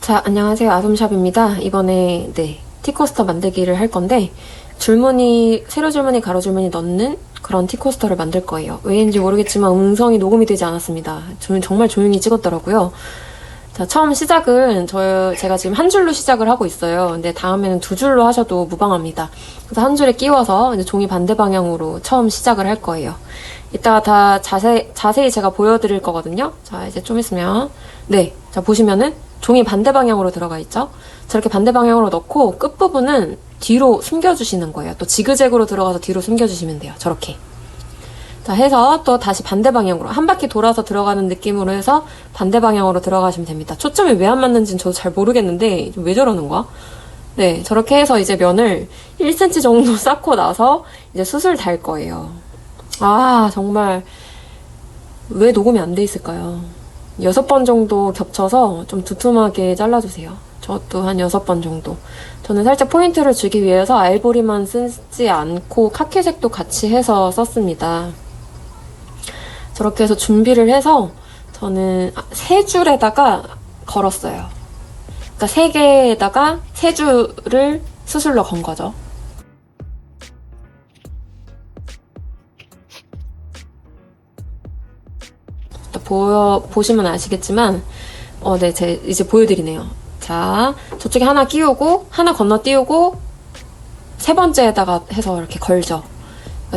자, 안녕하세요. 아솜샵입니다. 이번에 티코스터 만들기를 할 건데 세로 줄무늬, 가로 줄무늬 넣는 그런 티코스터를 만들 거예요. 왜인지 모르겠지만 음성이 녹음이 되지 않았습니다. 정말 조용히 찍었더라고요. 자, 처음 시작은 제가 지금 한 줄로 시작을 하고 있어요. 근데 다음에는 두 줄로 하셔도 무방합니다. 그래서 한 줄에 끼워서 이제 종이 반대 방향으로 처음 시작을 할 거예요. 이따가 다 자세히 제가 보여드릴 거거든요. 자, 이제 좀 있으면 자, 보시면은 종이 반대 방향으로 들어가 있죠? 저렇게 반대 방향으로 넣고 끝부분은 뒤로 숨겨주시는 거예요. 또 지그재그로 들어가서 뒤로 숨겨주시면 돼요. 저렇게. 자, 해서 또 다시 반대 방향으로 한 바퀴 돌아서 들어가는 느낌으로 해서 반대 방향으로 들어가시면 됩니다. 초점이 왜 안 맞는지는 저도 잘 모르겠는데 왜 저러는 거야? 네, 저렇게 해서 이제 면을 1cm 정도 쌓고 나서 이제 숯을 달 거예요. 아, 정말 왜 녹음이 안 돼 있을까요? 6번 정도 겹쳐서 좀 두툼하게 잘라주세요. 저도 한 6번 정도. 저는 살짝 포인트를 주기 위해서 아이보리만 쓰지 않고 카키색도 같이 해서 썼습니다. 저렇게 해서 준비를 해서 저는 3줄에다가 걸었어요. 그러니까 3개에다가 3줄을 수술로 건 거죠. 보시면 아시겠지만, 이제 보여드리네요. 자, 저쪽에 하나 끼우고, 하나 건너띄우고, 3번째에다가 해서 이렇게 걸죠.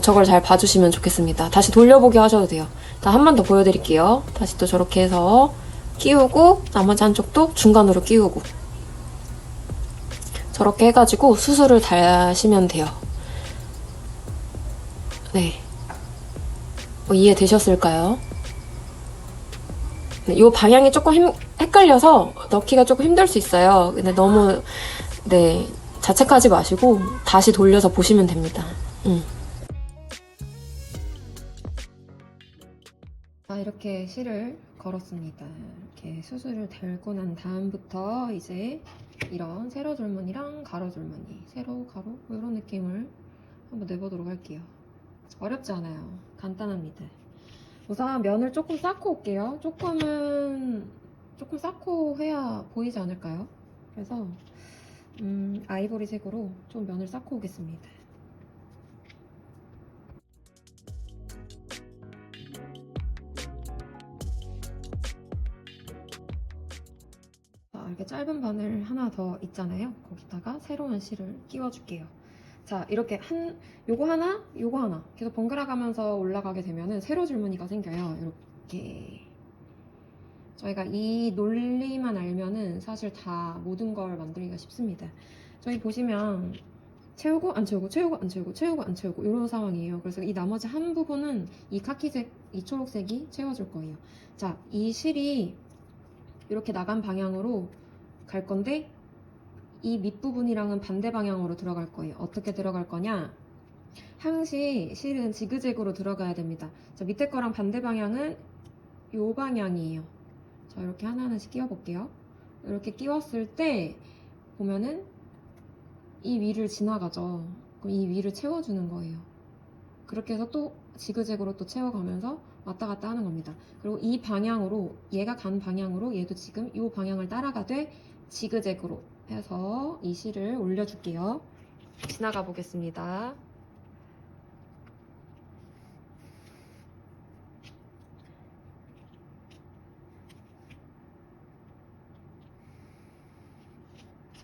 저걸 잘 봐주시면 좋겠습니다. 다시 돌려보기 하셔도 돼요. 한 번 더 보여드릴게요. 다시 또 저렇게 해서 끼우고, 나머지 한쪽도 중간으로 끼우고. 저렇게 해가지고 수술을 다시면 돼요. 네. 이해되셨을까요? 이 방향이 조금 헷갈려서 넣기가 조금 힘들 수 있어요. 근데 너무 자책하지 마시고 다시 돌려서 보시면 됩니다. 이렇게 실을 걸었습니다. 이렇게 수술을 달고 난 다음부터 이제 이런 세로 줄무늬랑 가로 줄무늬, 세로, 가로 이런 느낌을 한번 내보도록 할게요. 어렵지 않아요. 간단합니다. 우선 면을 조금 쌓고 올게요. 조금 쌓고 해야 보이지 않을까요? 그래서 아이보리색으로 좀 면을 쌓고 오겠습니다. 이렇게 짧은 바늘 하나 더 있잖아요. 거기다가 새로운 실을 끼워줄게요. 자, 이렇게 요거 하나, 요거 하나 계속 번갈아 가면서 올라가게 되면은 세로 줄무늬가 생겨요. 이렇게 저희가 이 논리만 알면은 사실 다 모든 걸 만들기가 쉽습니다. 저희 보시면 채우고 안 채우고 채우고 안 채우고 채우고 안 채우고 이런 상황이에요. 그래서 이 나머지 한 부분은 이 카키색, 이 초록색이 채워줄 거예요. 자, 이 실이 이렇게 나간 방향으로 갈 건데 이 밑부분이랑은 반대 방향으로 들어갈 거예요. 어떻게 들어갈 거냐? 항시 실은 지그재그로 들어가야 됩니다. 자, 밑에 거랑 반대 방향은 이 방향이에요. 자, 이렇게 하나하나씩 끼워 볼게요. 이렇게 끼웠을 때 보면은 이 위를 지나가죠. 그럼 이 위를 채워주는 거예요. 그렇게 해서 또 지그재그로 또 채워가면서 왔다 갔다 하는 겁니다. 그리고 이 방향으로, 얘가 간 방향으로 얘도 지금 이 방향을 따라가되 지그재그로 해서 이 실을 올려줄게요. 지나가 보겠습니다.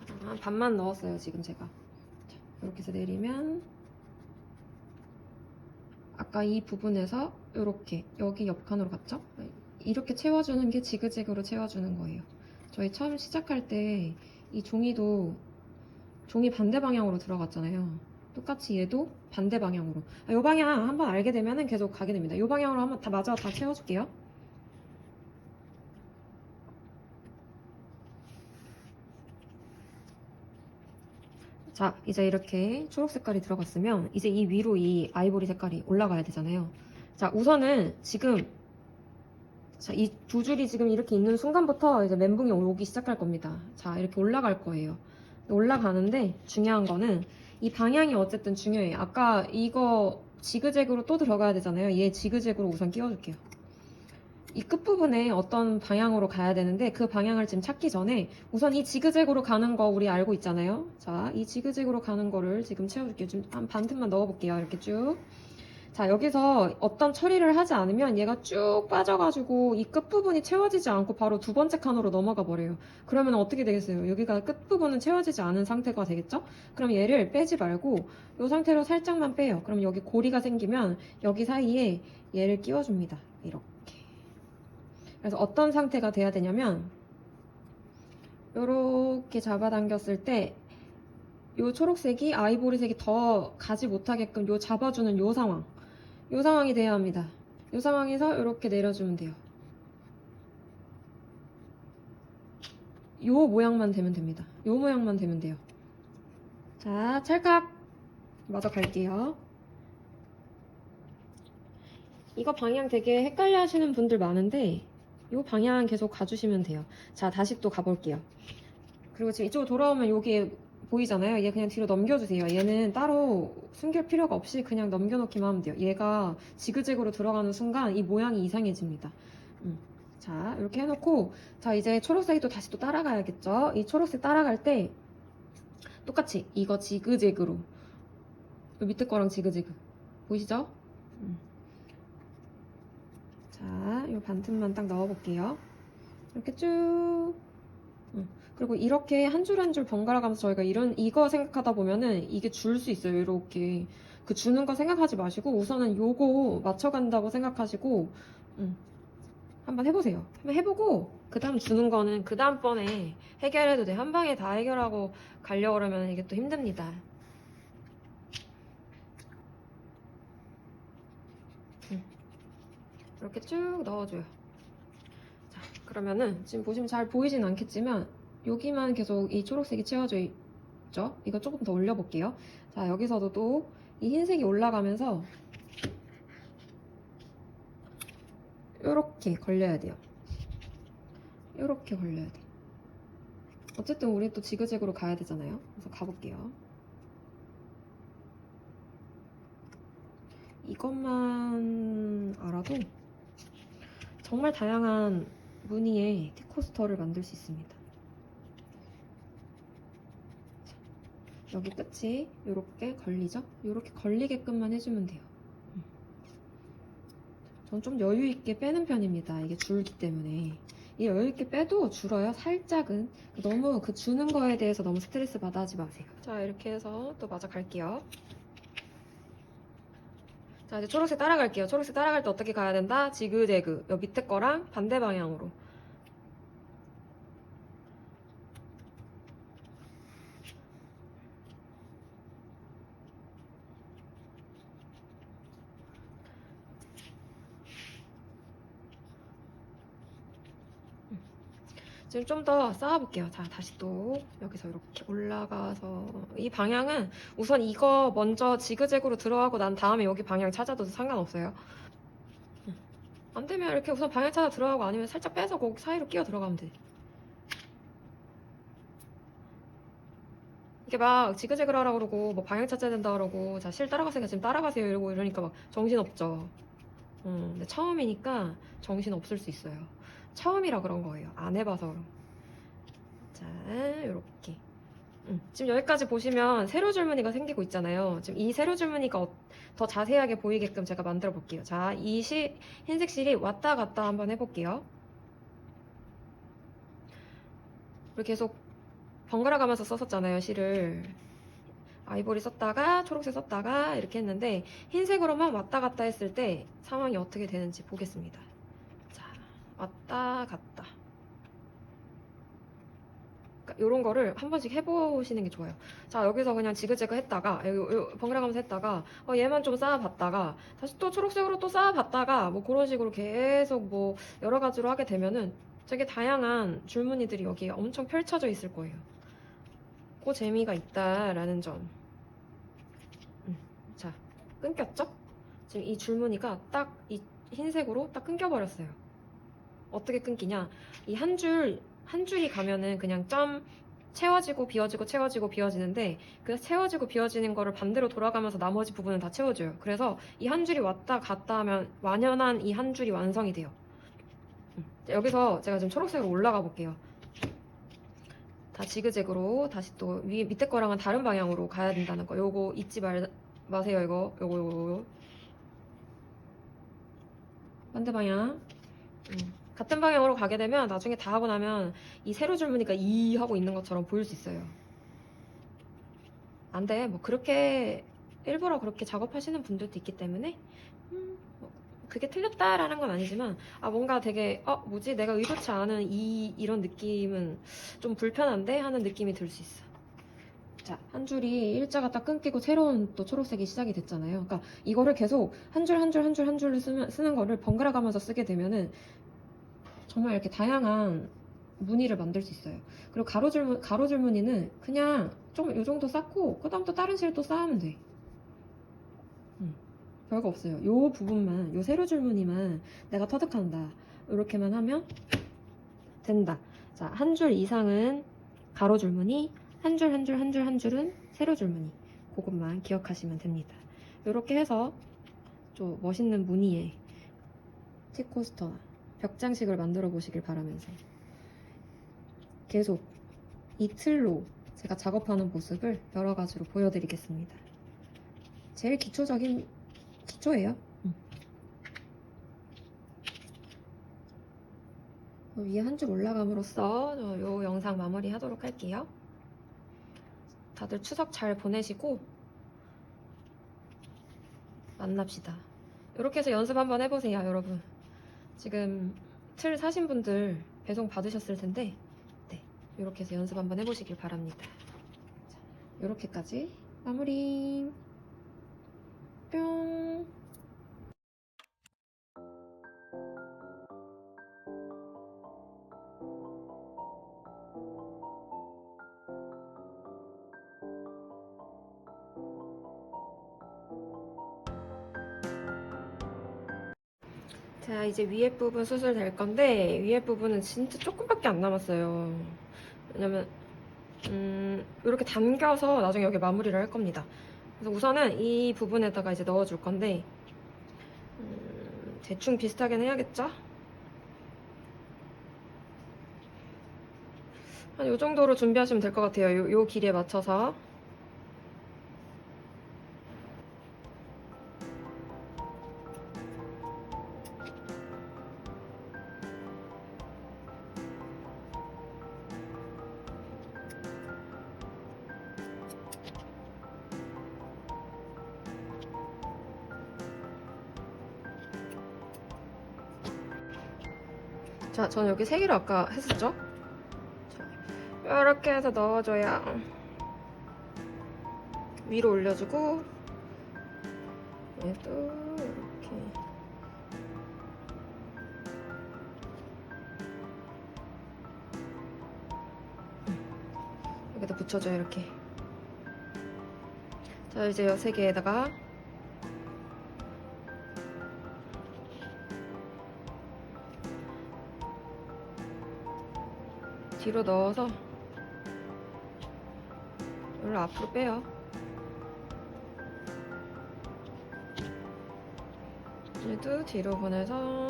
자, 반만 넣었어요, 지금 제가. 자, 이렇게 해서 내리면 아까 이 부분에서 이렇게 여기 옆칸으로 갔죠? 이렇게 채워주는 게 지그재그로 채워주는 거예요. 저희 처음 시작할 때 이 종이도 종이 반대 방향으로 들어갔잖아요. 똑같이 얘도 반대 방향으로. 이 방향 한번 알게 되면 계속 가게 됩니다. 이 방향으로 한번 다 채워줄게요. 자, 이제 이렇게 초록 색깔이 들어갔으면 이제 이 위로 이 아이보리 색깔이 올라가야 되잖아요. 자, 우선은 지금 이 두 줄이 지금 이렇게 있는 순간부터 이제 멘붕이 오기 시작할 겁니다. 자, 이렇게 올라갈 거예요. 올라가는데 중요한 거는 이 방향이 어쨌든 중요해요. 아까 이거 지그재그로 또 들어가야 되잖아요. 얘 지그재그로 우선 끼워줄게요. 이 끝부분에 어떤 방향으로 가야 되는데 그 방향을 지금 찾기 전에 우선 이 지그재그로 가는 거 우리 알고 있잖아요. 자, 이 지그재그로 가는 거를 지금 채워줄게요. 좀 한 반 틈만 넣어볼게요. 이렇게 쭉. 자, 여기서 어떤 처리를 하지 않으면 얘가 쭉 빠져가지고 이 끝부분이 채워지지 않고 바로 두 번째 칸으로 넘어가 버려요. 그러면 어떻게 되겠어요? 여기가 끝부분은 채워지지 않은 상태가 되겠죠? 그럼 얘를 빼지 말고 이 상태로 살짝만 빼요. 그럼 여기 고리가 생기면 여기 사이에 얘를 끼워줍니다. 이렇게. 그래서 어떤 상태가 돼야 되냐면 요렇게 잡아당겼을 때 요 초록색이 아이보리색이 더 가지 못하게끔 요 잡아주는 요 상황, 요 상황이 돼야 합니다. 요 상황에서 이렇게 내려주면 돼요. 요 모양만 되면 됩니다. 요 모양만 되면 돼요. 자, 찰칵 마저 갈게요. 이거 방향 되게 헷갈려 하시는 분들 많은데 요 방향 계속 가주시면 돼요. 자, 다시 또 가볼게요. 그리고 지금 이쪽으로 돌아오면 여기 보이잖아요. 얘 그냥 뒤로 넘겨주세요. 얘는 따로 숨길 필요가 없이 그냥 넘겨놓기만 하면 돼요. 얘가 지그재그로 들어가는 순간 이 모양이 이상해집니다. 자, 이렇게 해놓고 자, 이제 초록색이 또 다시 또 따라가야겠죠. 이 초록색 따라갈 때 똑같이 이거 지그재그로 이 밑에 거랑 지그재그 보이시죠? 자, 이 반틈만 딱 넣어볼게요. 이렇게 쭉 그리고 이렇게 한 줄 한 줄 번갈아 가면서 저희가 이거 생각하다 보면은 이게 줄 수 있어요. 이렇게. 그 주는 거 생각하지 마시고 우선은 요거 맞춰간다고 생각하시고, 한번 해보세요. 한번 해보고, 그 다음 주는 거는 그 다음번에 해결해도 돼. 한 방에 다 해결하고 가려고 그러면 이게 또 힘듭니다. 이렇게 쭉 넣어줘요. 자, 그러면은 지금 보시면 잘 보이진 않겠지만 여기만 계속 이 초록색이 채워져 있죠? 이거 조금 더 올려볼게요. 자, 여기서도 또 이 흰색이 올라가면서 요렇게 걸려야 돼요. 요렇게 걸려야 돼. 어쨌든 우리 또 지그재그로 가야 되잖아요. 그래서 가볼게요. 이것만 알아도 정말 다양한 무늬의 티코스터를 만들 수 있습니다. 여기 끝이 이렇게 걸리죠? 이렇게 걸리게끔만 해주면 돼요. 전 좀 여유있게 빼는 편입니다. 이게 줄기 때문에. 이 여유있게 빼도 줄어요, 살짝은. 너무 그 주는 거에 대해서 너무 스트레스 받아 하지 마세요. 자, 이렇게 해서 또 마저 갈게요. 자, 이제 초록색 따라갈게요. 초록색 따라갈 때 어떻게 가야 된다? 지그재그. 여 밑에 거랑 반대 방향으로. 지금 좀 더 쌓아볼게요. 자, 다시 또 여기서 이렇게 올라가서 이 방향은 우선 이거 먼저 지그재그로 들어가고 난 다음에 여기 방향 찾아도 상관없어요. 안 되면 이렇게 우선 방향 찾아 들어가고 아니면 살짝 빼서 거기 사이로 끼어 들어가면 돼. 이게 막 지그재그로 하라고 그러고 뭐 방향 찾아야 된다 그러고 자, 실 따라가세요. 지금 따라가세요. 이러고 이러니까 막 정신없죠. 근데 처음이니까 정신없을 수 있어요. 처음이라 그런 거예요. 안 해봐서. 자, 요렇게. 지금 여기까지 보시면 세로 줄무늬가 생기고 있잖아요. 지금 이 세로 줄무늬가 더 자세하게 보이게끔 제가 만들어 볼게요. 자, 이 흰색 실이 왔다 갔다 한번 해볼게요. 우리 계속 번갈아 가면서 썼었잖아요, 실을. 아이보리 썼다가 초록색 썼다가 이렇게 했는데 흰색으로만 왔다 갔다 했을 때 상황이 어떻게 되는지 보겠습니다. 자, 왔다 갔다. 이런 거를 한 번씩 해보시는 게 좋아요. 자, 여기서 그냥 지그재그 했다가 번갈아 가면서 했다가 얘만 좀 쌓아봤다가 다시 또 초록색으로 또 쌓아봤다가 뭐 그런 식으로 계속 뭐 여러 가지로 하게 되면은 되게 다양한 줄무늬들이 여기에 엄청 펼쳐져 있을 거예요. 그 재미가 있다라는 점. 자, 끊겼죠? 지금 이 줄무늬가 딱 이 흰색으로 딱 끊겨버렸어요. 어떻게 끊기냐? 이 한 줄이 가면은 그냥 점 채워지고 비워지고 채워지고 비워지는데 그 채워지고 비워지는 거를 반대로 돌아가면서 나머지 부분은 다 채워줘요. 그래서 이 한 줄이 왔다 갔다 하면 완연한 이 한 줄이 완성이 돼요. 여기서 제가 지금 초록색으로 올라가 볼게요. 다 지그재그로 다시 또 밑에 거랑은 다른 방향으로 가야 된다는 거. 요거 잊지 마세요. 요거. 반대 방향. 같은 방향으로 가게 되면 나중에 다 하고 나면 이 세로 줄무늬가 이 하고 있는 것처럼 보일 수 있어요. 안 돼. 뭐 그렇게 일부러 그렇게 작업하시는 분들도 있기 때문에 뭐 그게 틀렸다라는 건 아니지만 뭔가 되게 뭐지 내가 의도치 않은 이런 느낌은 좀 불편한데 하는 느낌이 들 수 있어. 자, 한 줄이 일자가 딱 끊기고 새로운 또 초록색이 시작이 됐잖아요. 그러니까 이거를 계속 한 줄 한 줄 한 줄 한 줄을 쓰는 거를 번갈아 가면서 쓰게 되면은 정말 이렇게 다양한 무늬를 만들 수 있어요. 그리고 가로줄 무늬는 그냥 좀 이 정도 쌓고 그다음부터 다른 실 또 쌓으면 돼. 별거 없어요. 요 부분만, 요 세로줄 무늬만 내가 터득한다. 이렇게만 하면 된다. 자, 한 줄 이상은 가로줄 무늬, 한 줄 한 줄 한 줄 한 줄은 세로줄 무늬. 그것만 기억하시면 됩니다. 이렇게 해서 좀 멋있는 무늬의 티코스터나 벽장식을 만들어 보시길 바라면서 계속 이 틀로 제가 작업하는 모습을 여러 가지로 보여드리겠습니다. 제일 기초적인 기초예요. 위에 한 줄 올라감으로써 이 영상 마무리 하도록 할게요. 다들 추석 잘 보내시고 만납시다. 이렇게 해서 연습 한번 해보세요, 여러분. 지금 틀 사신 분들 배송 받으셨을 텐데 네, 이렇게 해서 연습 한번 해보시길 바랍니다. 자, 이렇게까지 마무리. 뿅. 자, 이제 위에 부분 수술될 건데 위에 부분은 진짜 조금밖에 안 남았어요. 왜냐면 이렇게 당겨서 나중에 여기 마무리를 할 겁니다. 그래서 우선은 이 부분에다가 이제 넣어줄 건데 대충 비슷하게 해야겠죠? 한 요 정도로 준비하시면 될 것 같아요. 요 길이에 맞춰서. 자, 저는 여기 3개를 아까 했었죠? 자, 이렇게 해서 넣어줘야 위로 올려주고 얘도 이렇게 여기다 붙여줘요, 이렇게. 자, 이제 이 3개에다가 뒤로 넣어서 이걸 앞으로 빼요. 얘도 뒤로 보내서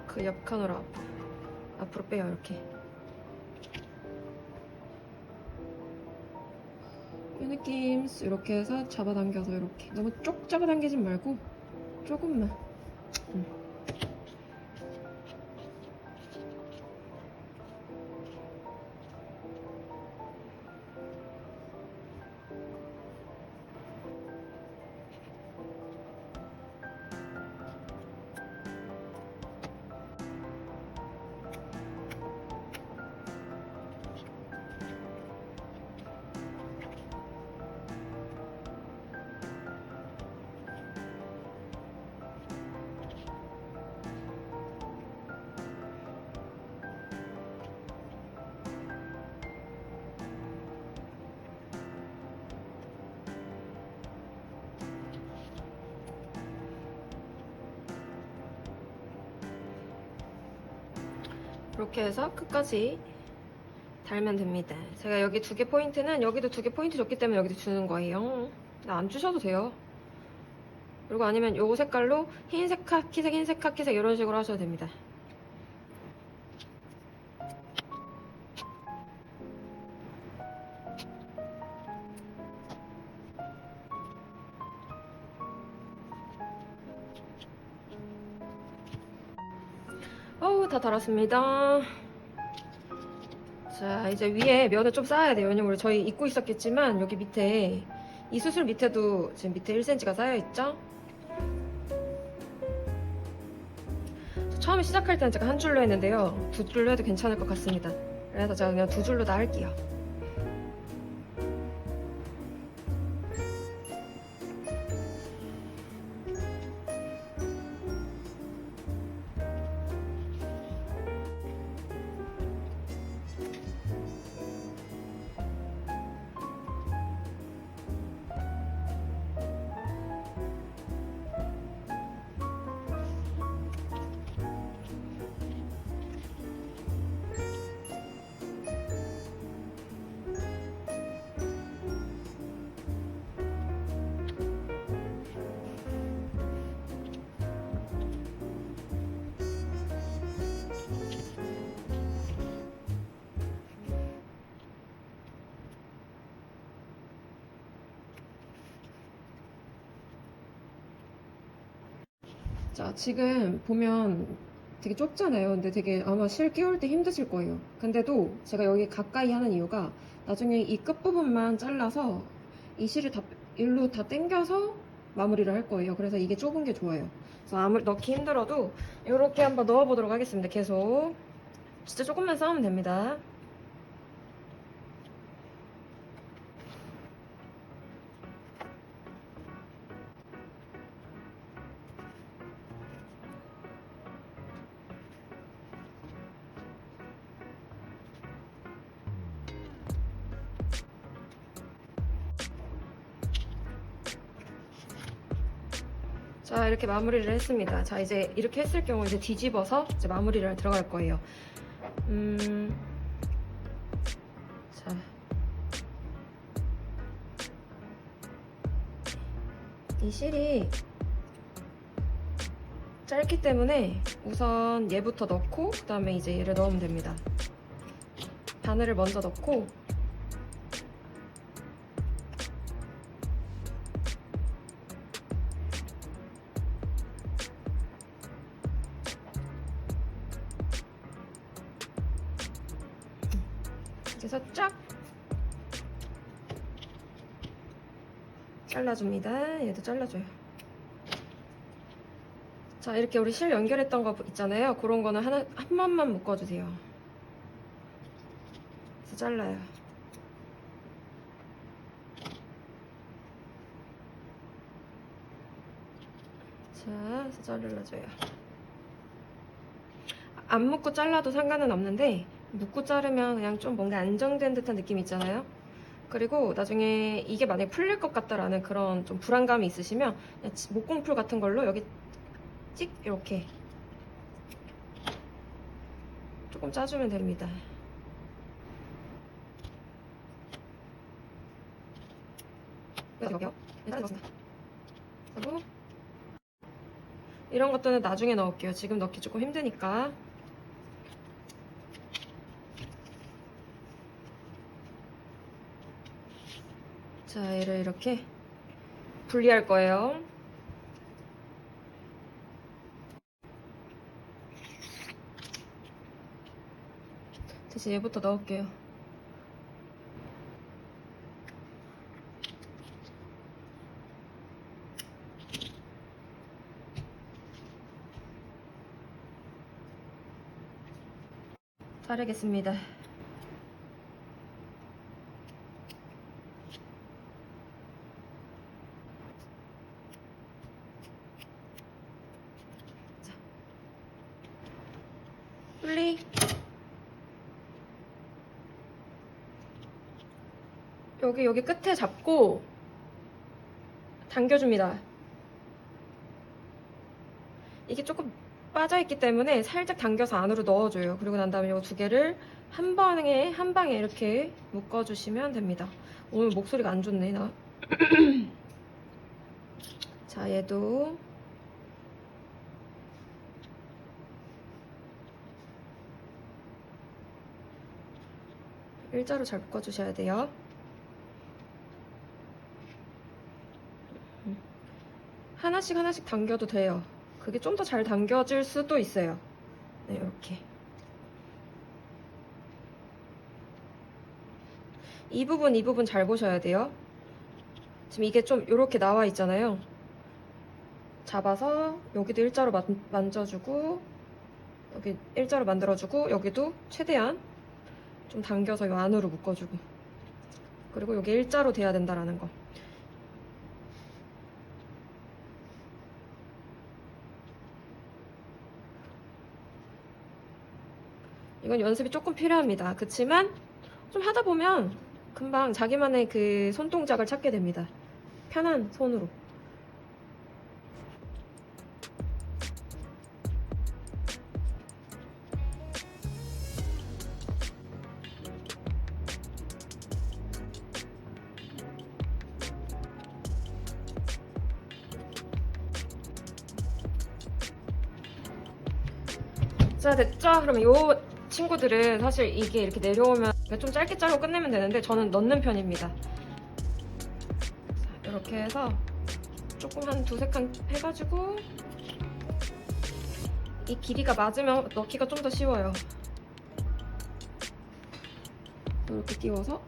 그 옆 칸으로 앞으로 빼요, 이렇게. 이 느낌 이렇게 해서 잡아당겨서 이렇게 너무 쪽 잡아당기진 말고 조금만. 이렇게 해서 끝까지 달면 됩니다. 제가 여기 2개 포인트는 여기도 2개 포인트 줬기 때문에 여기도 주는 거예요. 안 주셔도 돼요. 그리고 아니면 요 색깔로 흰색, 카키색, 흰색, 카키색 이런 식으로 하셔도 됩니다. 어우, 다 달았습니다. 자, 이제 위에 면을 좀 쌓아야 돼요. 왜냐면 저희 입고 있었겠지만 여기 밑에 이 수술 밑에도 지금 밑에 1cm가 쌓여있죠? 처음에 시작할 때는 제가 한 줄로 했는데요. 두 줄로 해도 괜찮을 것 같습니다. 그래서 제가 그냥 두 줄로 다 할게요. 자, 지금 보면 되게 좁잖아요. 근데 되게 아마 실 끼울 때 힘드실 거예요. 근데도 제가 여기 가까이 하는 이유가 나중에 이 끝부분만 잘라서 이 실을 다 일로 다 당겨서 마무리를 할 거예요. 그래서 이게 좁은 게 좋아요. 그래서 아무리 넣기 힘들어도 이렇게 한번 넣어보도록 하겠습니다. 계속. 진짜 조금만 싸우면 됩니다. 자, 이렇게 마무리를 했습니다. 자, 이제 이렇게 했을 경우 이제 뒤집어서 이제 마무리를 들어갈 거예요. 자. 이 실이 짧기 때문에 우선 얘부터 넣고 그 다음에 이제 얘를 넣으면 됩니다. 바늘을 먼저 넣고 그래서 쫙 잘라줍니다. 얘도 잘라줘요. 자, 이렇게 우리 실 연결했던 거 있잖아요. 그런 거는 한 번만 묶어주세요. 그래서 잘라요. 자, 그래서 잘라줘요. 안 묶고 잘라도 상관은 없는데 묶고 자르면 그냥 좀 뭔가 안정된 듯한 느낌 있잖아요. 그리고 나중에 이게 만약에 풀릴 것 같다라는 그런 좀 불안감이 있으시면 그냥 목공풀 같은 걸로 여기 찍 이렇게 조금 짜주면 됩니다. 여기요. 그리고 이런 것들은 나중에 넣을게요. 지금 넣기 조금 힘드니까. 자, 얘를 이렇게 분리할 거예요. 대신 얘부터 넣을게요. 자르겠습니다. 자, 분리. 여기 끝에 잡고 당겨줍니다. 이게 조금 빠져있기 때문에 살짝 당겨서 안으로 넣어줘요. 그리고 난 다음에 이 두 개를 한 방에 이렇게 묶어주시면 됩니다. 오늘 목소리가 안 좋네, 나. 자, 얘도 일자로 잘 묶어주셔야 돼요. 하나씩 하나씩 당겨도 돼요. 그게 좀 더 잘 당겨질 수도 있어요. 네, 이렇게. 이 부분 잘 보셔야 돼요. 지금 이게 좀 이렇게 나와 있잖아요. 잡아서 여기도 일자로 만져주고, 여기 일자로 만들어주고, 여기도 최대한 좀 당겨서 이 안으로 묶어주고, 그리고 여기 일자로 돼야 된다라는 거. 이건 연습이 조금 필요합니다. 그치만 좀 하다 보면 금방 자기만의 그 손동작을 찾게 됩니다. 편한 손으로. 자, 됐죠? 그러면 요 친구들은 사실 이게 이렇게 내려오면 좀 짧게 자르고 끝내면 되는데 저는 넣는 편입니다. 자, 이렇게 해서 조금 한 두세 칸 해가지고 이 길이가 맞으면 넣기가 좀 더 쉬워요. 이렇게 끼워서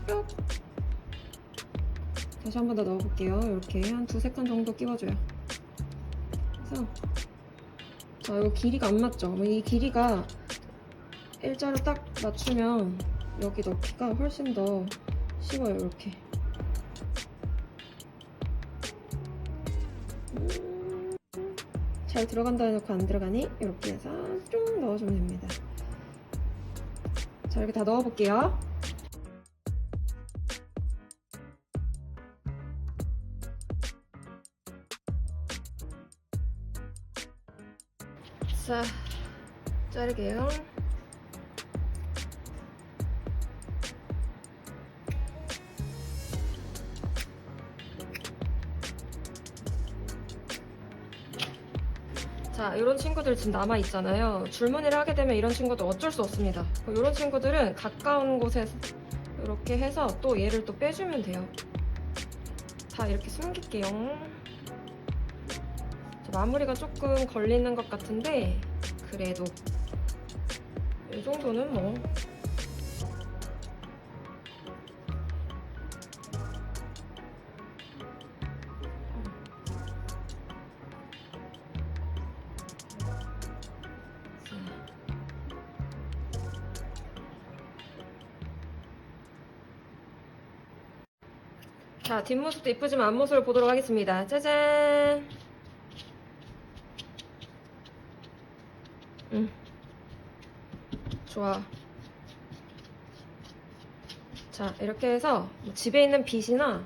뿅! 다시 한 번 더 넣어볼게요. 이렇게 한 두세 칸 정도 끼워줘요. 그래서 자, 이거 길이가 안 맞죠? 이 길이가 일자로 딱 맞추면 여기 넣기가 훨씬 더 쉬워요. 이렇게. 잘 들어간다 해놓고 안 들어가니? 이렇게 해서 쭉 넣어주면 됩니다. 자, 이렇게 다 넣어볼게요. 자, 자르게요. 자, 이런 친구들 지금 남아있잖아요. 줄무늬를 하게 되면 이런 친구들 어쩔 수 없습니다. 이런 친구들은 가까운 곳에 이렇게 해서 또 얘를 또 빼주면 돼요. 다 이렇게 숨길게요. 자, 마무리가 조금 걸리는 것 같은데 그래도 이 정도는 뭐 자, 뒷모습도 이쁘지만 앞모습을 보도록 하겠습니다. 짜잔! 좋아. 자, 이렇게 해서 집에 있는 빗이나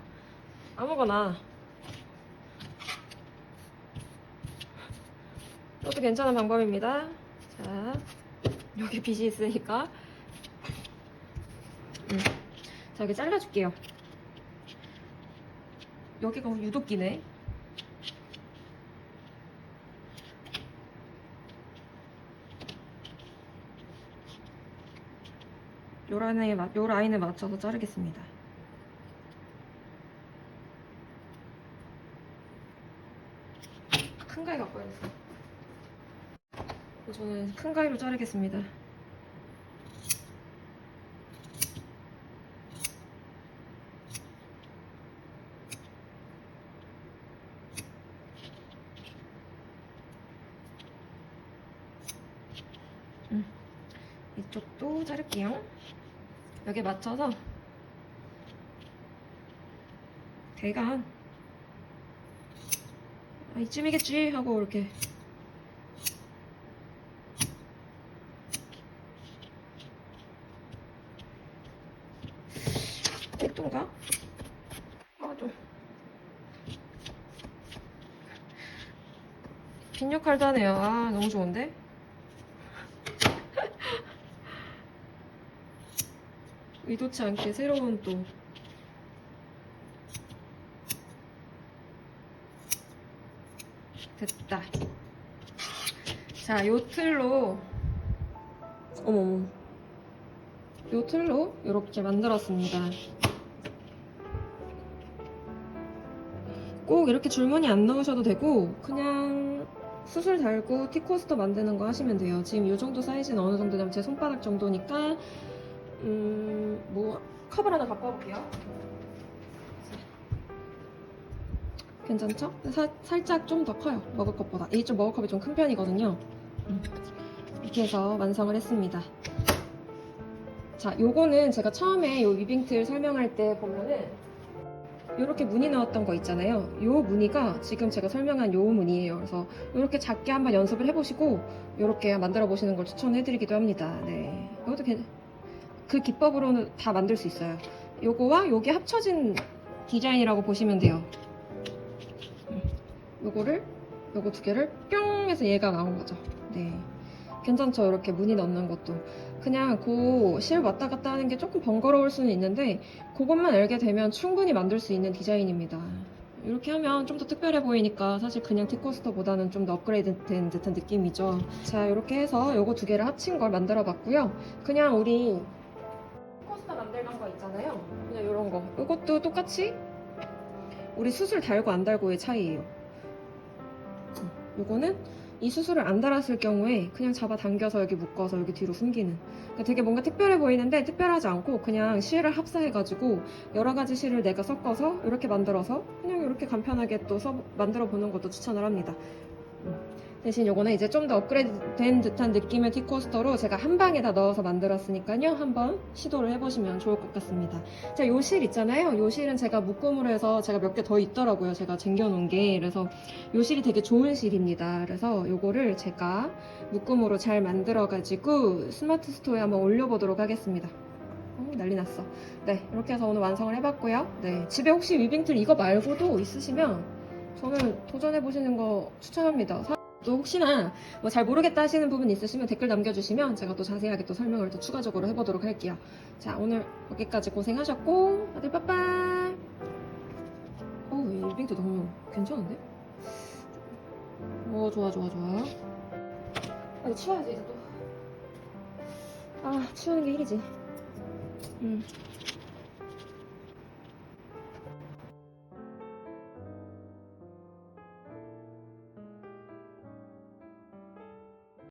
아무거나 이것도 괜찮은 방법입니다. 자, 여기 빗이 있으니까 자, 여기 잘라줄게요. 여기가 유독 기네. 요 라인에 맞춰서 자르겠습니다. 큰 가위 갖고 와야겠어. 저는 큰 가위로 자르겠습니다. 이쪽도 자를게요. 여기에 맞춰서 대강 이쯤이겠지 하고 이렇게 땡뚱가? 좀 빈 역할도 하네요. 너무 좋은데? 의도치 않게 새로운 또 됐다. 자, 요 틀로 어머머, 요 틀로 이렇게 만들었습니다. 꼭 이렇게 줄무늬 안 넣으셔도 되고 그냥 수술 달고 티코스터 만드는 거 하시면 돼요. 지금 이 정도 사이즈는 어느 정도냐면 제 손바닥 정도니까 뭐 컵을 하나 갖고 와볼게요. 괜찮죠? 살짝 좀 더 커요. 머그컵보다. 이게 좀 머그컵이 좀 큰 편이거든요. 이렇게 해서 완성을 했습니다. 자, 요거는 제가 처음에 요 위빙틀 설명할 때 보면은 요렇게 무늬 나왔던 거 있잖아요. 요 무늬가 지금 제가 설명한 요 무늬예요. 그래서 요렇게 작게 한번 연습을 해보시고 요렇게 만들어 보시는 걸 추천해드리기도 합니다. 네, 이것도 그 기법으로는 다 만들 수 있어요. 요거와 요게 합쳐진 디자인이라고 보시면 돼요. 요거 두 개를 뿅 해서 얘가 나온 거죠. 네, 괜찮죠? 이렇게 무늬 넣는 것도. 그냥 그 실 왔다 갔다 하는 게 조금 번거로울 수는 있는데 그것만 알게 되면 충분히 만들 수 있는 디자인입니다. 이렇게 하면 좀 더 특별해 보이니까 사실 그냥 티코스터보다는 좀 더 업그레이드 된 듯한 느낌이죠. 자, 이렇게 해서 요거 두 개를 합친 걸 만들어 봤고요. 그냥 우리 티코스터 만들던 거 있잖아요. 그냥 이런 거. 이것도 똑같이 우리 수술 달고 안 달고의 차이예요. 요거는 이 수술을 안 달았을 경우에 그냥 잡아당겨서 여기 묶어서 여기 뒤로 숨기는, 그러니까 되게 뭔가 특별해 보이는데 특별하지 않고 그냥 실을 합사해가지고 여러 가지 실을 내가 섞어서 이렇게 만들어서 그냥 이렇게 간편하게 또 만들어 보는 것도 추천을 합니다. 대신 요거는 이제 좀 더 업그레이드 된 듯한 느낌의 티코스터로 제가 한 방에 다 넣어서 만들었으니까요. 한번 시도를 해보시면 좋을 것 같습니다. 자, 요 실 있잖아요. 요 실은 제가 묶음으로 해서 제가 몇 개 더 있더라고요. 제가 쟁겨놓은 게. 그래서 요 실이 되게 좋은 실입니다. 그래서 요거를 제가 묶음으로 잘 만들어가지고 스마트 스토어에 한번 올려보도록 하겠습니다. 난리 났어. 네, 이렇게 해서 오늘 완성을 해봤고요. 네, 집에 혹시 위빙틀 이거 말고도 있으시면 저는 도전해보시는 거 추천합니다. 또 혹시나 뭐 잘 모르겠다 하시는 부분 있으시면 댓글 남겨주시면 제가 또 자세하게 또 설명을 또 추가적으로 해보도록 할게요. 자, 오늘 여기까지 고생하셨고 다들 빠빠이. 이 리빙도 너무 괜찮은데? 좋아. 이거 치워야지 이제 또. 치우는 게 일이지.